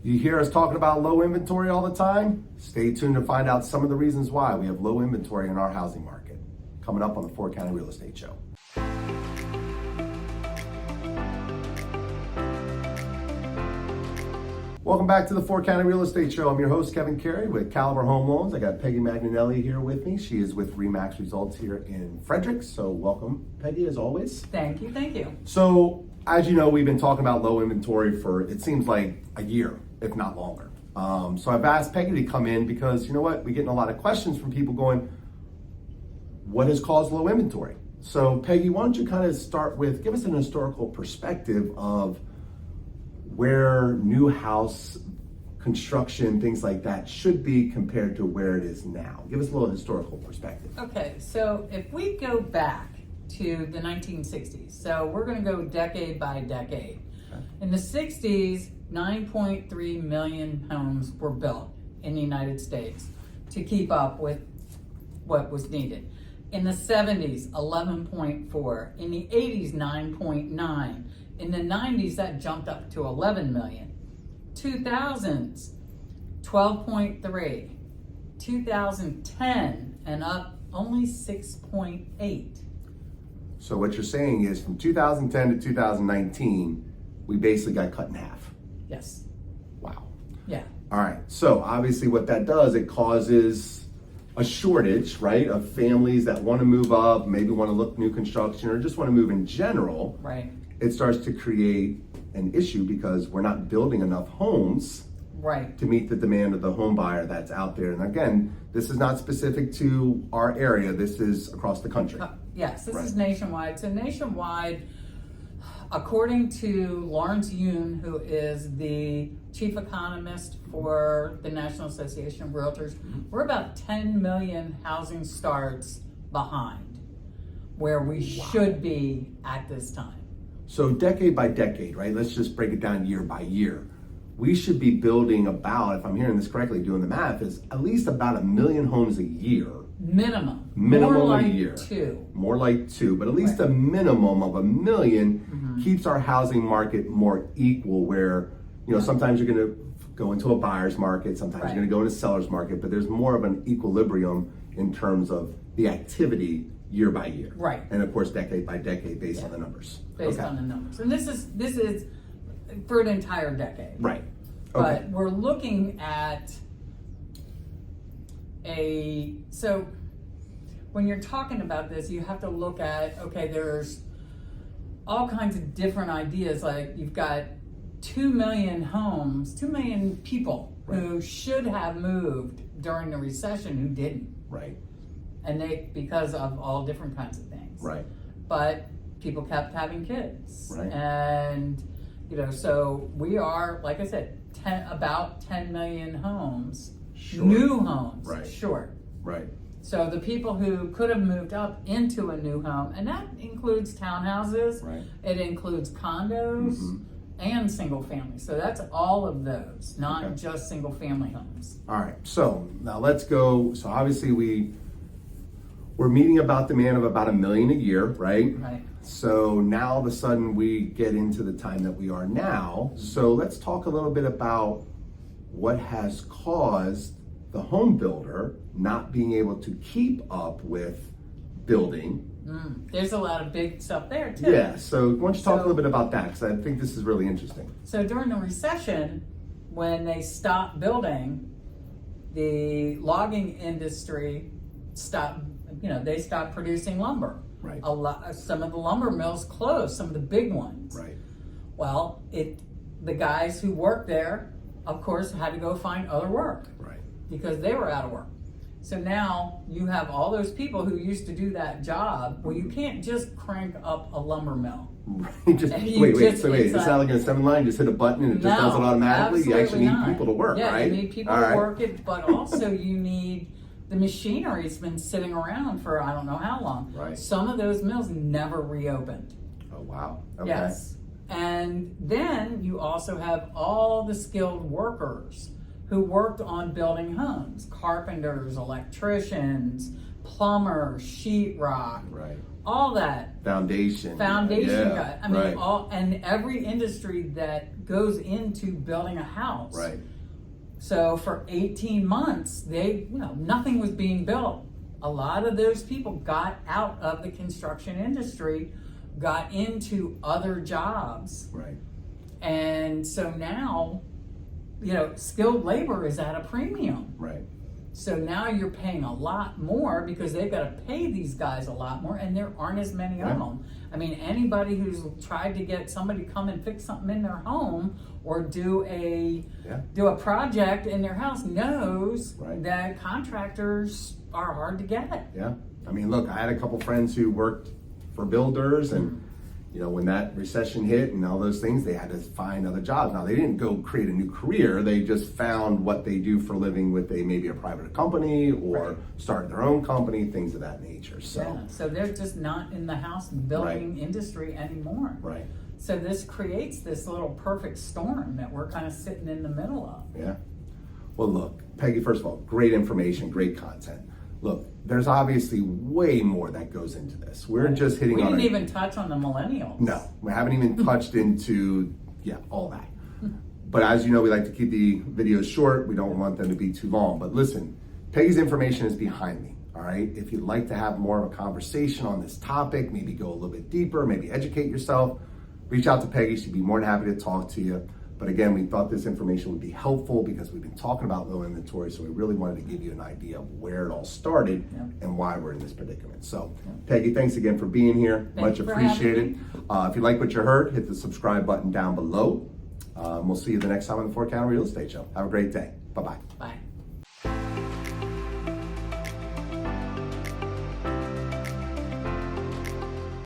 You hear us talking about low inventory all the time? Stay tuned to find out some of the reasons why we have low inventory in our housing market. Coming up on the Fort County Real Estate Show. Welcome back to the Fort County Real Estate Show. I'm your host, Kevin Carey with Caliber Home Loans. I got Peggy Magnanelli here with me. She is with RE/MAX Results here in Frederick. So welcome, Peggy, as always. Thank you, thank you. So, as you know, we've been talking about low inventory for, it seems like, a year, if not longer. So I've asked Peggy to come in because, you know what, we're getting a lot of questions from people going, what has caused low inventory? So, Peggy, why don't you kind of start with, give us an historical perspective of where new house construction, things like that, should be compared to where it is now. Give us a little historical perspective. Okay, so if we go back to the 1960s, so we're going to go decade by decade. Okay. In the 60s, 9.3 million homes were built in the United States to keep up with what was needed. In the 70s, 11.4. In the 80s, 9.9. In the 90s, that jumped up to 11 million. 2000s, 12.3. 2010 and up, only 6.8. So what you're saying is from 2010 to 2019, we basically got cut in half. Yes. Wow. Yeah. All right. So obviously what that does, it causes a shortage, right, of families that want to move up, maybe want to look new construction or just want to move in general. Right. It starts to create an issue because we're not building enough homes right to meet the demand of the home buyer that's out there. And again, this is not specific to our area. This is across the country. Yes, this is nationwide. So nationwide, according to Lawrence Yoon, who is the chief economist for the National Association of Realtors, we're about 10 million housing starts behind where we should be at this time. So decade by decade, right? Let's just break it down year by year. We should be building about, if I'm hearing this correctly, doing the math, is at least about 1 million homes a year. Minimum. Minimum More like a year. 2. More like 2, but at least a minimum of 1 million keeps our housing market more equal where, you know, sometimes you're going to go into a buyer's market, sometimes you're going to go into a seller's market, but there's more of an equilibrium in terms of the activity year by year. Right. And of course, decade by decade based on the numbers. Based on the numbers. And this is for an entire decade. Right. Okay. But we're looking at so when you're talking about this, you have to look at, okay, there's all kinds of different ideas. Like you've got 2 million homes, 2 million people who should have moved during the recession who didn't. Right. And because of all different kinds of things. Right. But people kept having kids. Right. And, you know, so we are, like I said, about 10 million homes, new homes, short. Right. So the people who could have moved up into a new home, and that includes townhouses, it includes condos, and single family. So that's all of those, not just single family homes. All right. So now let's go. So obviously we're meeting about demand of about 1 million a year, right? Right. So now all of a sudden we get into the time that we are now. So let's talk a little bit about what has caused the home builder not being able to keep up with building. There's a lot of big stuff there too. Yeah, so why don't you talk a little bit about that, because I think this is really interesting. So during the recession, when they stopped building, the logging industry stopped, they stopped producing lumber. Right. Some of the lumber mills closed, some of the big ones. Right. Well, the guys who worked there, of course, had to go find other work. Right. Because they were out of work. So now you have all those people who used to do that job. Well, you can't just crank up a lumber mill. Wait. It's not like an assembly line. You just hit a button and it just does it automatically. You actually need people to work, right? Yeah, you need people to work it, but also you need the machinery's been sitting around for I don't know how long. Right. Some of those mills never reopened. Oh wow. Okay. Yes. And then you also have all the skilled workers who worked on building homes, carpenters, electricians, plumbers, sheetrock, all that Foundation. foundation guy. I mean, right. all and every industry that goes into building a house. Right. So for 18 months, nothing was being built. A lot of those people got out of the construction industry, got into other jobs. Right. And so now, skilled labor is at a premium. Right. So now you're paying a lot more because they've got to pay these guys a lot more, and there aren't as many of them. I mean, anybody who's tried to get somebody to come and fix something in their home or do a project in their house knows that contractors are hard to get. Yeah. I mean, look, I had a couple friends who worked for builders, and when that recession hit and all those things, they had to find other jobs. Now, they didn't go create a new career. They just found what they do for a living with maybe a private company or started their own company, things of that nature. So they're just not in the house building industry anymore. Right. So this creates this little perfect storm that we're kind of sitting in the middle of. Yeah. Well, look, Peggy, first of all, great information, great content. Look, there's obviously way more that goes into this. We're just hitting on. We didn't even touch on the millennials. No, we haven't even touched into all that. But as you know, we like to keep the videos short. We don't want them to be too long. But listen, Peggy's information is behind me. All right. If you'd like to have more of a conversation on this topic, maybe go a little bit deeper, maybe educate yourself, reach out to Peggy. She'd be more than happy to talk to you. But again, we thought this information would be helpful because we've been talking about low inventory, so we really wanted to give you an idea of where it all started and why we're in this predicament. So, Peggy, thanks again for being here. Much appreciated. If you like what you heard, hit the subscribe button down below. We'll see you the next time on the 4 County Real Estate Show. Have a great day. Bye-bye. Bye.